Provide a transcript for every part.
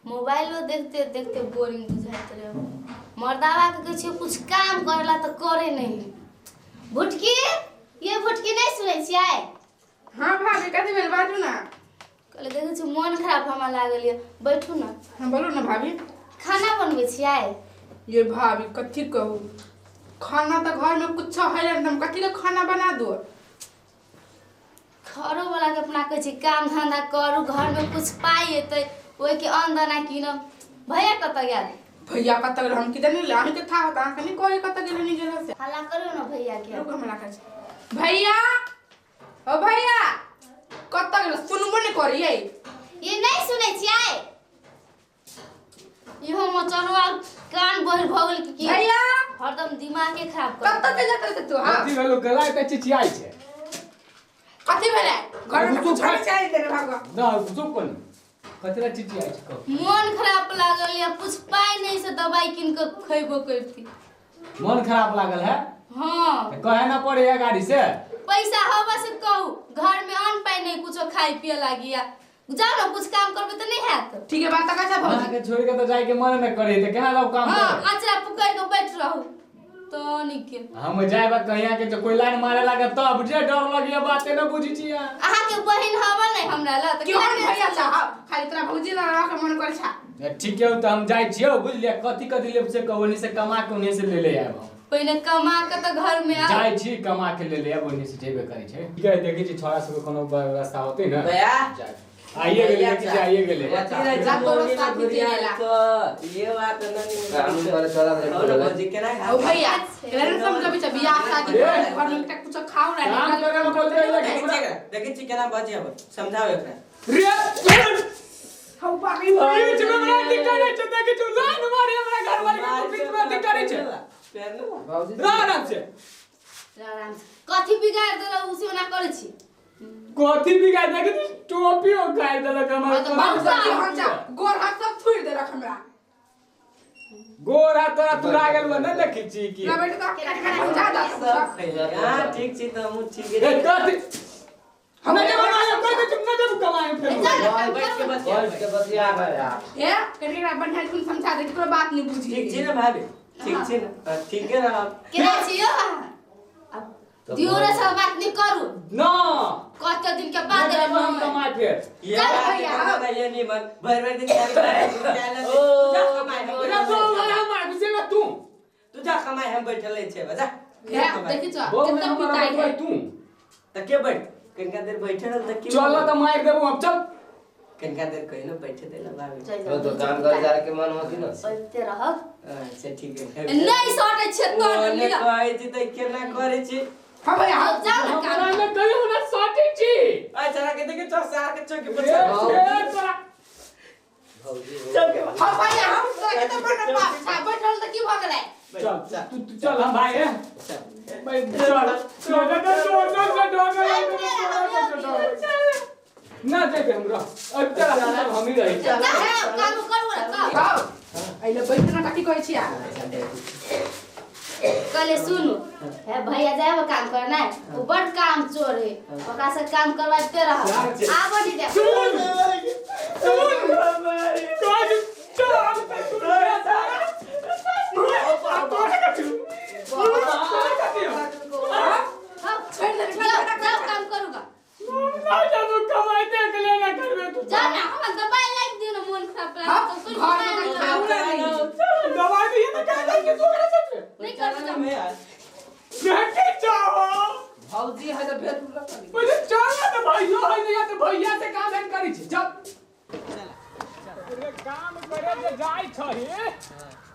Mobile देखते देखते boring बुझाइत रहे। मर्दावा के कहे कुछ काम करला तो करे नहीं। भुटकी ये भुटकी नहीं सुनै छियै? हां भाभी कथि भेल बाजू ना। कहले देखे छी मन खराब हमरा लागल ये, बैठू ना। हां बोलू ना भाभी। खाना बनबै छियै? ये भाभी कथि कहू, खाना तो घर में कुछ है नहीं, हम कथि के खाना बना दो। घरो वाला के अपना कहे छी काम धंधा करू, घर में कुछ पाई एतै ओइ के अंदना कीनम। भैया कत गेल? भैया कत गेल हम किदन ले आही के था होता कनी कोई कत गेल नहीं गेल से। हल्ला करू ना भैया के। रुक हमरा कह भैया ओ भैया कत गेल सुनबो नहीं करिए। ये नहीं सुनै छियै? इहो मचरवा कान बहर भ गेल की भैया हरदम दिमाग के खराब कर। कत ते जात तू? हां कथि भेलो गला पे चिचियाई छे? कथि भेले घर में कुछ चाहिए तेरे भागवा ना चुप कोन कतरा चिचियाई छे को मन खराब लागल या कुछ पाई नहीं से दवाई किन के खइबो करती। मन खराब लागल है? हां कहे ना पड़े है गाड़ी से। पैसा होबा से कहू, घर में अन्न पाई नहीं कुछ खाई पिए लागिया। जाओ ना कुछ काम करबे तो नहीं हैत। ठीक है बात कैसा भौजी भौजी के छोड़ के तो जाए के मन न करे त केना लोग काम हां करे। अचरा पुकर के बैठ रहू तो निके। हम जाए बा कहिया के जो कोई लाइन मारे लागे तब जे डर लगिया बाते न बुझी छिया। अहा के बहिन हवा नहीं हमरा ल त क्यों भैया चाह खाली तेरा भौजी ला रख मन करे छा। ठीक है त हम जाई छियो बुझलिए कथि कथि लेब से कहनी से कमा के उन्हीं से ले ले आब। पहले कमा के तो घर में आ जाई छी कमा के ले ले आब उन्हीं से जेबे करै छै। ठीक है देखै छी छोरा सब कोनो व्यवस्था होते न। भैया आइए गेले कि आइए गेले। जा तोरो साथ चलेला तो ये बात नहीं काम करे चला रे भौजी के ना ओ भैया केरे समझ बिचा बियाह शादी घर में कुछ खाओ ना काम करे में बोल दे लगे देखि छी केना बाजी अब समझाओ एकरा रे हौ बाकी ये जब हमरा दिक्कत छै देखि तू लाइन मारे हमरा घर वाले के बीच में दिक्कत छै पैर न भौजी आराम से कथि बिगाड़ देला उसे ना करे छी। कथि बिगाड़ दे कि टोपी ओ गाड़ देलक हमर तो हम जा गोर हाथ सब छुड़ दे रख हमरा गोरा तोरा तुरा गेल न देखि छी की ना बेटा तो जा जा हां ठीक छी त मु ठीक ए है कथि हम जे बनाया कोई तुम न जब कमाए फिर बैठ के बतिया गया ए कनेरा बढ़िया तुम समझा दे कोई बात नहीं बुझी ठीक छी ना भाभी ठीक छी ना ठीक है ना केना छियो? अब दियोरे सब बात नहीं करू ना कत दिन के बाद हम कमाए फिर ये बात ये नहीं मन भर भर दिन चल जा कमाए ना तो हमार से ना तू जा कमाए हम बैठल छे बजा देखि छ वो कितना हम पिटाई है तू त के बैठ कनका देर बैठल त के चलो तो मार देबो हम चल कनका देर कहिनो बैठे देला भाभी वो तो काम कर जा के मन होती ना बैठते रह। अच्छा ठीक है नहीं सटे छे तो ने कहै छी त केना करे छी हां भैया जाओ ना काम हमरा में कहियो ना सटे छी आ चला के देखे चौसार के चौकी पर तोरा चौके हां भैया हम तो के तो बन पाछा बैठल त की भ गेलै चल तू चल हम भाई है भाई चल ना देखे हमरा अब चल हम ही रही जा काम करू ना का हां आइले बैठना काटी कहै छी आ कहले सुनु है भैया जाए काम करना है वो बड़ काम चोर है ओकरा से काम करवाते रह आबो नहीं दे सुन चल जाओ काम करूंगा ना जानो कमाते अकेले ना करबे तू जा ना हम दवाई लाग दियो ना मन खराब लगा तो कुछ दवाई भी ना कर के तू करे सकते नहीं कर में यार रखे चाहो भौजी है तो भेट लग पहले चल ना तो भैया है नहीं तो भैया से काम हम करी छी चल चल काम करे जे जाय छही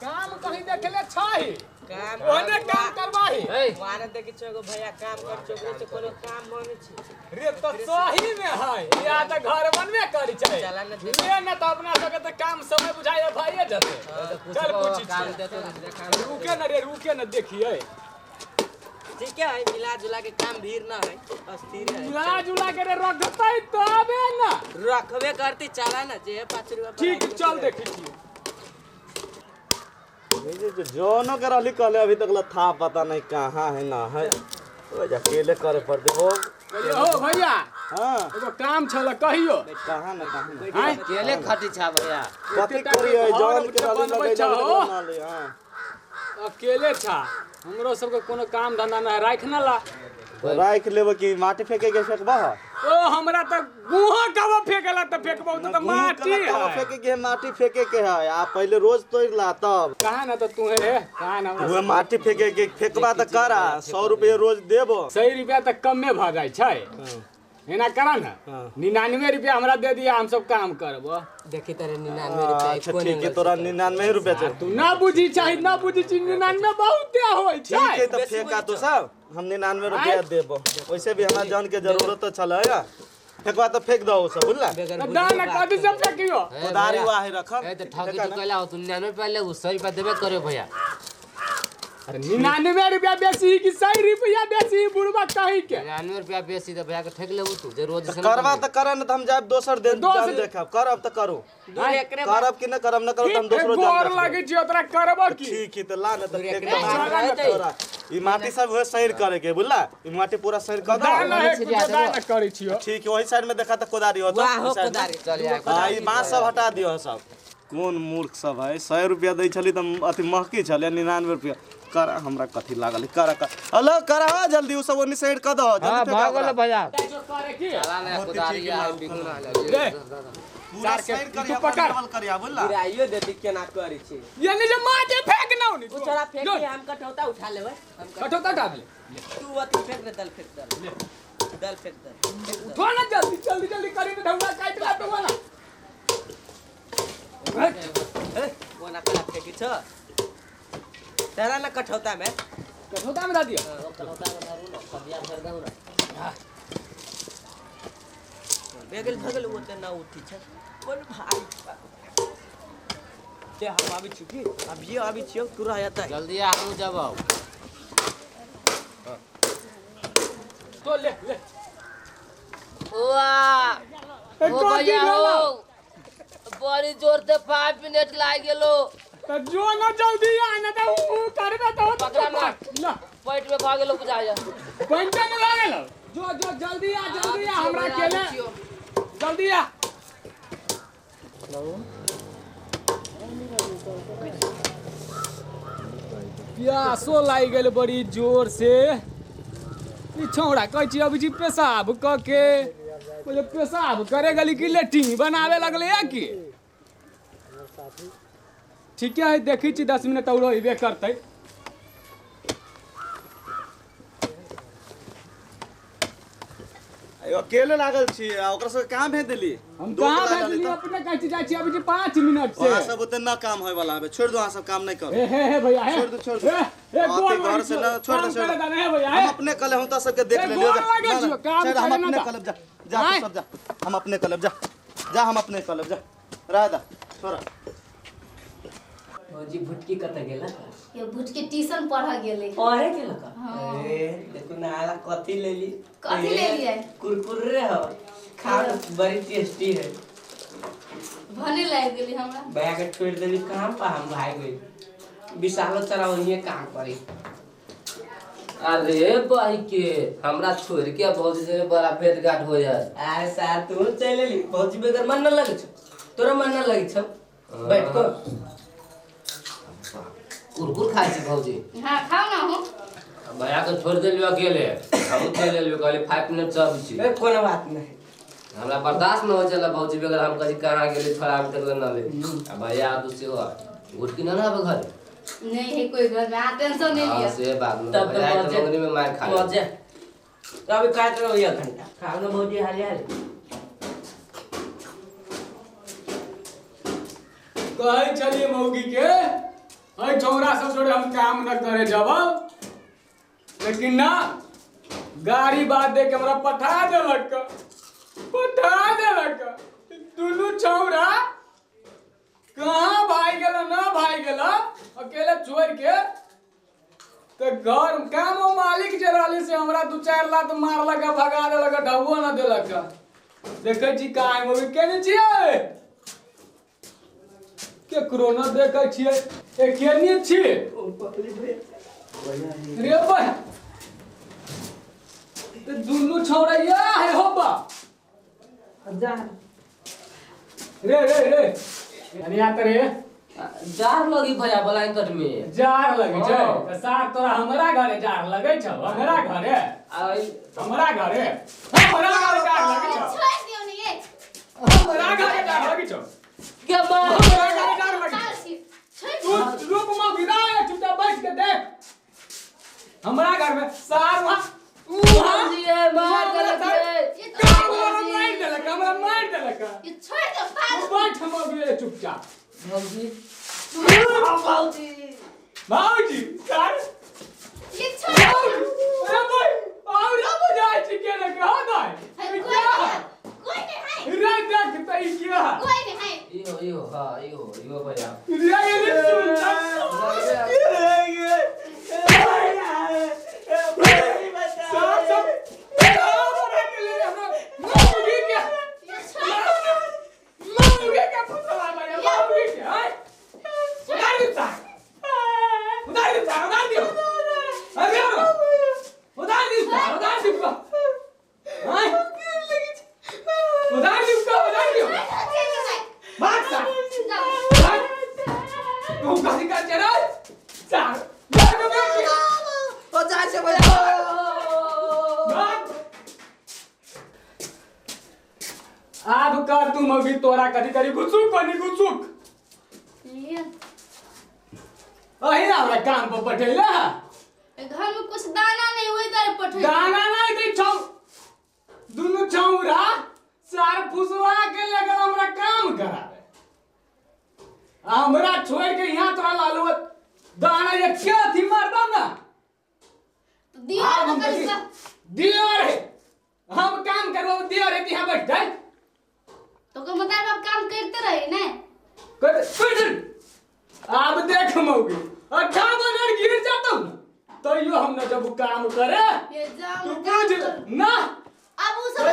काम कहीं देखले छही काम ओने काम करवाही माने देखि छगो भैया काम कर चोकरे से कोनो काम माने छी रे तो सही में है या तो घर बनवे करी छै चला न ले न तो अपना सके तो काम समय बुझाए भाइए जते चल पूछी काम दे तो देखा रुके न देखिए ठीक है मिला जुला के काम भीड़ ना है अस्थिर है मिला जुला के रखतै तबे न रखबे करती चला ना जे 5 रुपया ठीक चल देखी छी ये जोनो के रहली कहले अभी तक ला था पता नहीं कहाँ है ना है तो अकेले करे पड़ते हो हो भैया हां एगो काम छल कहियो कहां ना हां केले खटी छा भैया कथी करिए जान के रहली लगे बना ले हां अकेले छा हमरो सबके कोनो काम धंधा ना राख ना ला राख लेब कि माटी फेंके के फेंकबा ओ हमरा त गुहा कब फेंकला त फेंकबो त माटी है फेंके के माटी फेंके के है आ पहले रोज तोड़ ला तब कहा ना त तू है कहा ना वो माटी फेंके के फेंकबा त करा 100 रुपया रोज देबो 100 रुपया त कमे भ जाय छै एना करा ना 99 रुपया हमरा दे दिया हम सब काम करबो देखी तेरे 99 रुपया अच्छा ठीक है तोरा 99 रुपया चाहिए तू ना बुझी चाहि ना बुझी 99 बहुते होय छै ठीक है तो फेंका तो सब हम 99 रुपया देबो वैसे भी हमरा जान के जरूरत तो छल है फेंकवा तो फेंक दो सब बुझला दाना कदी से फेंकियो कोदारी वाहे रखब ए त ठगी तो कहला हो तू 99 रुपया ले 100 रुपया देबे करे भैया अरे 99 रुपया बेसी कि 100 रुपया बेसी बुढ़वा कहि के 99 रुपया बेसी त भैया के ठग लेबू तू जे रोज से करवा त करे न त हम जाब दोसर दिन जान देखब करब त करू करब कि न करब न करब त हम दोसरो जान गोर लागे छी ओतरा करबो की ठीक है त ला न त फेंक दो तोरा ई माटी सब होय सैर करे के बुझला ई माटी पूरा सैर कर दो दाना है दाना करै छियो ठीक है वही साइड में देखा त कोदारी हो वाह हो कोदारी चल यार हां ई बांस सब हटा दियो सब कोन मूर्ख सब है 100 रुपया दै छली त अति महकी छले 99 रुपया करा हमरा कथी लागल करा हेलो करा जल्दी उ सब ओनी साइड क दो हां भागल भैया जो करे की चला ना कोदारी आ बिगुना लगे ले पूरा साइड करिया पकड़ करिया बोलला गिराइयो देती केना करै छी ये नहीं जो माटे फेंक ना उनी उ छोरा फेंक के हम कटौता उठा लेबै हम कटौता डाल ले तू अति फेंक दे दल फेंक दल फेंक दे उठो ना जल्दी जल्दी जल्दी करी तो ढंगा काट ला तो वाला वो ना कला फेंकी छ तेरा ना कटौता में कटौता में डाल दिया कटौता में डालू ना खदिया भर दऊ ना भगल वो त ना उठी छ कोन भाई ते हम आबी चुकी अब ये आबी छियो तू रहता जल्दी आ हम जब तो ले ले वाह ओ भैया हो बड़ी जोर से 5 मिनट लाग गेलो तो जो ना जल्दी आना तो करबे तो पकड़ा मार ना पेट में भाग गेलो बुझा जा पंचा में लागल जो जल्दी आ हमरा केले जल्दी आ प्यासो लाग गेल बड़ी जोर से ई छौड़ा कहै छी अभी जी पेशाब क के बोले पेशाब करे गली की लेटिंग बनावे लगले है की ठीक है देखी छी 10 मिनट और होइबे करतै अकेले लागल छी ओकरा से कहां भेज देली हम कहां भेजली अपने कहै छी जाइ छी अभी जी 5 मिनट से वहां सब उतना काम होय वाला है छोड़ दो वहां सब काम नहीं करो हे भैया हे छोड़ दो ए घर से ना छोड़ दो हे भैया हम अपने कल हम तो सबके देख लेलियो हम अपने कलब जा सब जा हम अपने कलब जा हम अपने कलब जा राधा छोरा जी भुटकी कत गेला ये भुटकी ट्यूशन पढ़ा गेले पढ़े गेला का हाँ। ए देखो नाला कथी लेली कथी ले लिया कुरकुरे हो खाओ बड़ी टेस्टी है भने लाग गेली हमरा भैया के छोड़ देली काम पर हम भाग गई विशालो चरा वही काम करी अरे भाई के हमरा छोड़ के भौजी से बड़ा भेंट घाट हो जाए अरे सार तू चले ली भौजी बेगर मन न लगे छ तोरा मन न लगे छ बैठ को कुरकुर खाई छी भौजी हां खाओ ना हो भैया के छोड़ देलियो अकेले हम चले लियो कहले 5 मिनट सब छी ए कोनो बात नहीं हमरा बर्दाश्त न हो चला भौजी बेगर हम कहीं कहां गेले थोड़ा अभी तक न ले अब भैया तो से हो गुटकी ना ना घर नहीं है कोई घर में आ टेंशन नहीं लिया से बात में तब तो मंगनी में मार खा मजे तो अभी काट रहो 1 घंटा खाओ ना भौजी हाली हाली कहै चलिए मौगी के हई छौरा सब छोड़े हम काम न करे जब लेकिन ना गाड़ी बात दे के हमरा पठा देलक दुनू छौरा कहां भाई गेला ना भाई गेला अकेले छोड़ के तो घर काम मालिक जे रहली से हमरा 2-4 लात मारलक भगा देलक ढबो न देलक देखै छी काहे मौगी केने छियै केकरो न देखै छियै ए केने छी रे बा ते दुनू छौरा या है होबा रे रे रे यानी आता रे जार लगी भैया बलाइन कट में जार लगे छै त सार तोरा हमरा घरे जार लगे छ हमरा घरे आई हमरा घरे जार लगे छ छोड़ दियो ने ये हमरा घरे जार लगे छ के मां हमरा घरे जार लगे छोड़ तू दियो रूप में विदाय चुपचाप बैठ के देख हमरा घर में सार वहां जी मार के ये तो हमरा मार देलक ये छोड़ दो तू पागल बैठ हम अभी चुपचाप भौजी भाऊजी सर ये छोड़ दो अरे भाई और बुझाई छी के न कहा गए कोई नहीं है रख रख तई क्या कोई नहीं है इहो हां इहो भैया रे सुन अब कर तुम अभी तोरा कथी करी गुचुक बनी गुचुक ये अही ना हमरा काम पर पठैला घर में कुछ दाना नहीं हुई कर पठे दाना नहीं दे छौ दुनु छौरा सार फुसवा के लगल हमरा काम करावे हमरा छोड़ के यहां तोरा लालू दाना ये क्या थी मार दो ना दियो हम तो कर दियो रे हम काम करबो दियो रे यहां बैठ जाए तो को मतलब आप काम करते रहे ना कर अब देख मौगी 58 मिनट गिर जाता हूं तो यो हम न जब काम करे ये जाम तू बुझ ना अब उस सब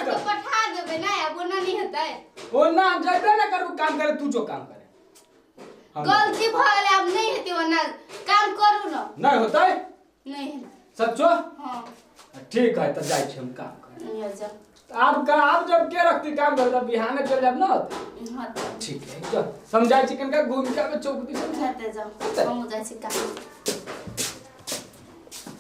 को पठा देबे ना अब वो नहीं होता है ओ ना जबे ना करू काम करे तू जो काम करे गलती भले अब नहीं होती वो ना काम करू ना नहीं होता है नहीं सच्चो हां ठीक है तो जाय छी हम काम करे नहीं हो जा अब का आप जब के रखती काम कर तब बिहाने चल जाब ना हां ठीक है चल समझाई चिकन का भूमिका में चौकती जाते जाओ हम जाए से काम